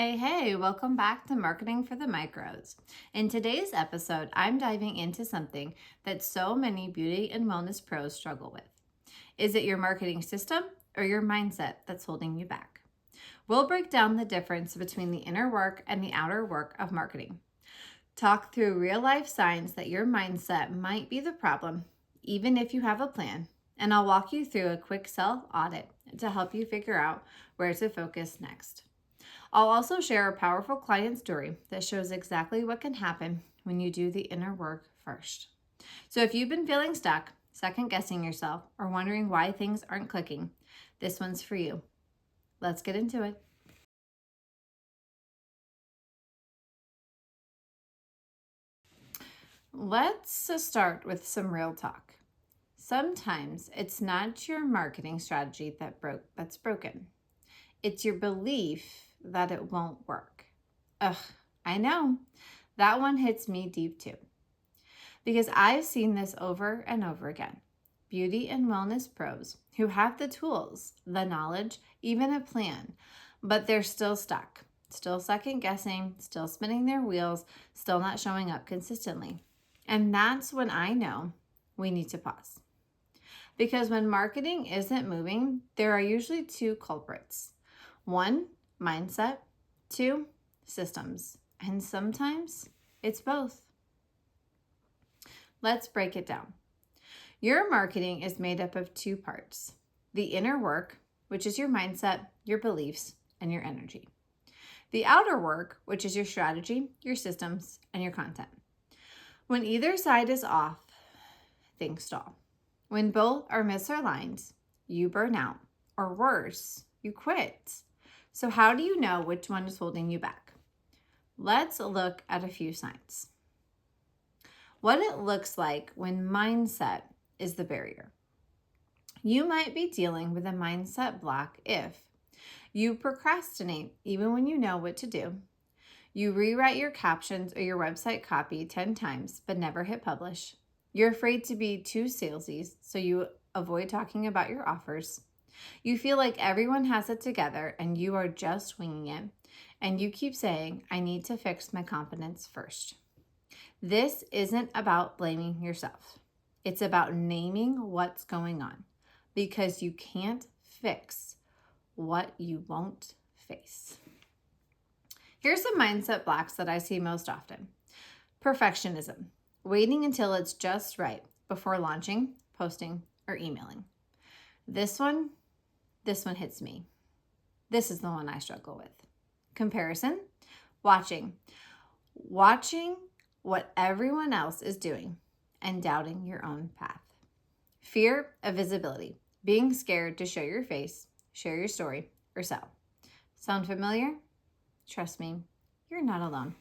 Hey, welcome back to Marketing for the Micros. In today's episode, I'm diving into something that so many beauty and wellness pros struggle with. Is it your marketing system or your mindset that's holding you back? We'll break down the difference between the inner work and the outer work of marketing. Talk through real-life signs that your mindset might be the problem, even if you have a plan. And I'll walk you through a quick self-audit to help you figure out where to focus next. I'll also share a powerful client story that shows exactly what can happen when you do the inner work first. So if you've been feeling stuck, second guessing yourself, or wondering why things aren't clicking, this one's for you. Let's get into it. Let's start with some real talk. Sometimes it's not your marketing strategy that's broken. It's your belief that it won't work. Ugh, I know. That one hits me deep too. Because I've seen this over and over again. Beauty and wellness pros who have the tools, the knowledge, even a plan, but they're still stuck, still second guessing, still spinning their wheels, still not showing up consistently. And that's when I know we need to pause. Because when marketing isn't moving, there are usually two culprits. One, mindset. Two, systems. And sometimes it's both. Let's break it down. Your marketing is made up of two parts. The inner work, which is your mindset, your beliefs, and your energy. The outer work, which is your strategy, your systems, and your content. When either side is off, things stall. When both are misaligned, you burn out, or worse, you quit. So how do you know which one is holding you back? Let's look at a few signs. What it looks like when mindset is the barrier. You might be dealing with a mindset block if you procrastinate even when you know what to do. You rewrite your captions or your website copy 10 times but never hit publish. You're afraid to be too salesy, so you avoid talking about your offers. You feel like everyone has it together and you are just winging it. And you keep saying, I need to fix my confidence first. This isn't about blaming yourself. It's about naming what's going on because you can't fix what you won't face. Here's some mindset blocks that I see most often. Perfectionism, waiting until it's just right before launching, posting, or emailing. This one hits me. This is the one I struggle with. Comparison, watching what everyone else is doing and doubting your own path. Fear of visibility, being scared to show your face, share your story, or sell. Sound familiar? Trust me, you're not alone.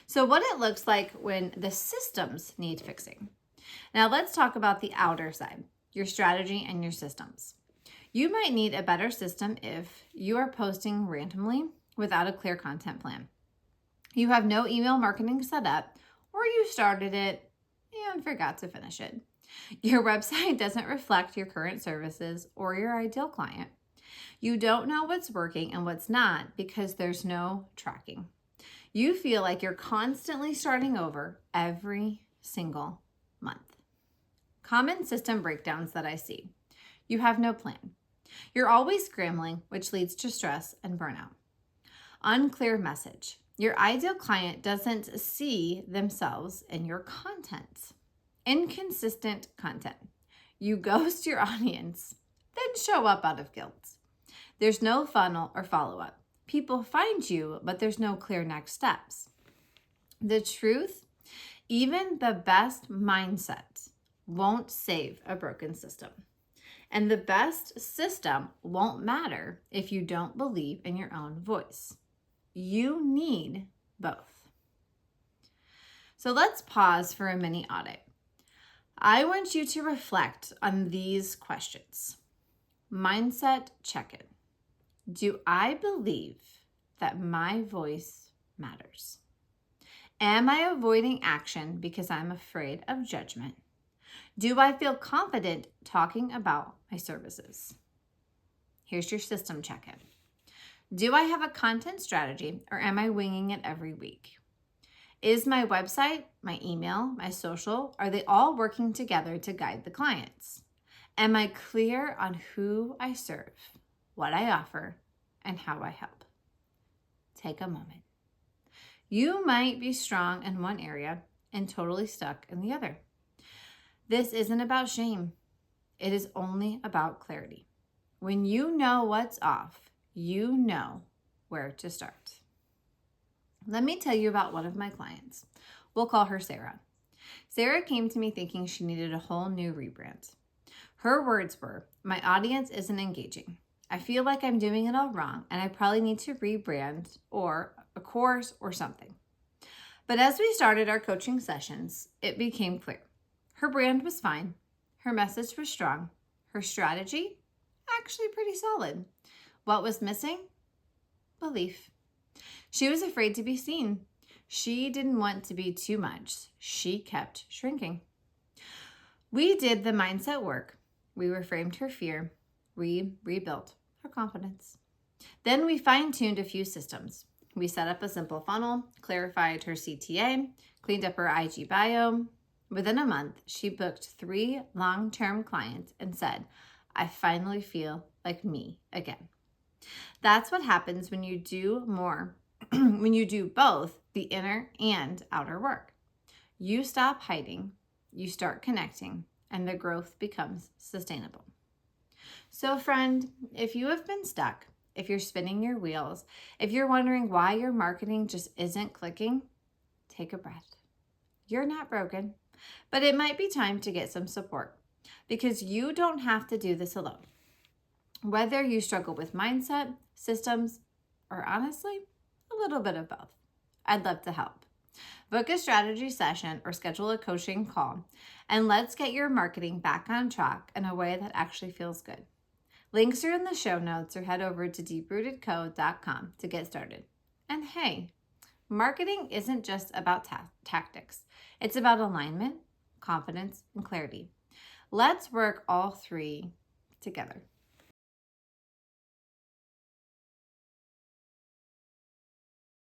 So what it looks like when the systems need fixing. Now let's talk about the outer side, your strategy and your systems. You might need a better system if you are posting randomly without a clear content plan. You have no email marketing set up, or you started it and forgot to finish it. Your website doesn't reflect your current services or your ideal client. You don't know what's working and what's not because there's no tracking. You feel like you're constantly starting over every single month. Common system breakdowns that I see. You have no plan. You're always scrambling, which leads to stress and burnout. Unclear message. Your ideal client doesn't see themselves in your content. Inconsistent content. You ghost your audience, then show up out of guilt. There's no funnel or follow-up. People find you, but there's no clear next steps. The truth, even the best mindset won't save a broken system. And the best system won't matter if you don't believe in your own voice. You need both. So let's pause for a mini audit. I want you to reflect on these questions. Mindset check-in. Do I believe that my voice matters? Am I avoiding action because I'm afraid of judgment? Do I feel confident talking about my services? Here's your system check-in. Do I have a content strategy or am I winging it every week? Is my website, my email, my social, are they all working together to guide the clients? Am I clear on who I serve, what I offer, and how I help? Take a moment. You might be strong in one area and totally stuck in the other. This isn't about shame. It is only about clarity. When you know what's off, you know where to start. Let me tell you about one of my clients. We'll call her Sarah. Sarah came to me thinking she needed a whole new rebrand. Her words were, "My audience isn't engaging. I feel like I'm doing it all wrong and I probably need to rebrand or a course or something." But as we started our coaching sessions, it became clear. Her brand was fine. Her message was strong. Her strategy, actually pretty solid. What was missing? Belief. She was afraid to be seen. She didn't want to be too much. She kept shrinking. We did the mindset work. We reframed her fear. We rebuilt her confidence. Then we fine-tuned a few systems. We set up a simple funnel, clarified her CTA, cleaned up her IG bio. Within a month, she booked 3 long-term clients and said, "I finally feel like me again." That's what happens when you do more, when you do both the inner and outer work. You stop hiding, you start connecting, and the growth becomes sustainable. So friend, if you have been stuck, if you're spinning your wheels, if you're wondering why your marketing just isn't clicking, take a breath. You're not broken, but it might be time to get some support because you don't have to do this alone. Whether you struggle with mindset, systems, or honestly, a little bit of both, I'd love to help. Book a strategy session or schedule a coaching call, and let's get your marketing back on track in a way that actually feels good. Links are in the show notes or head over to deeprootedco.com to get started. And hey, marketing isn't just about tactics. It's about alignment, confidence, and clarity. Let's work all 3 together.